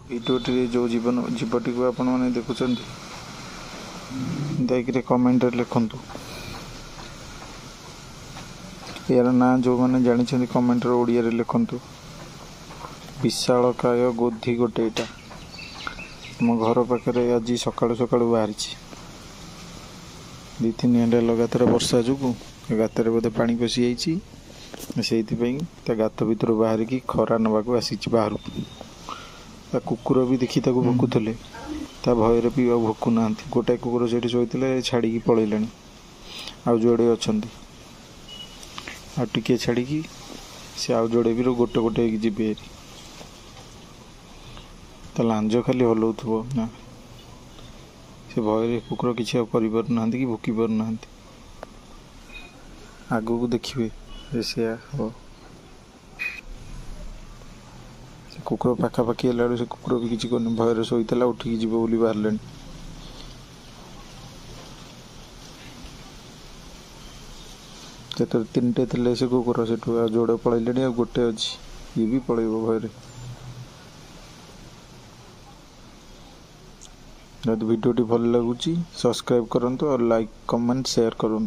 भिडियोटी जो जीवटी को आपण मैंने देखुं देखिए कमेंट लिखु यार ना जो मैंने जानी कमेंट ओडिया लिखु विशालकाय गोधी गोटे यहाँ आम घर पाखे आज सका सका बाहरी 2-3 घंटा लगातार वर्षा जो गातर बोधे पा पशि से गात भर बाहर की खरा नवाक आसी बाहर कुकुर भी देखी भोकुले भयर भी भोकुना गोटाए कुकुर से शोते छाड़ी पलैला आउ जोड़े अच्छा आगे छाड़ी सी आउ जोड़े भी गोटे गोटे जीवे लांज खाली हलाउ ना से भय कुकुर किसी करना कि भोकी पारना आगू को देखिए से हम कुकुर पाखापाखि है से कुकुर भी किसी करनी भयर शोला उठिकी जीव बोली बाहर 3टे थे से कुकुर से जोड़े पलैले गोटे अच्छी ये भी पलैब भयर यदि वीडियोटी भल लगुच सब्सक्राइब करूँ और लाइक कमेंट शेयर करूँ।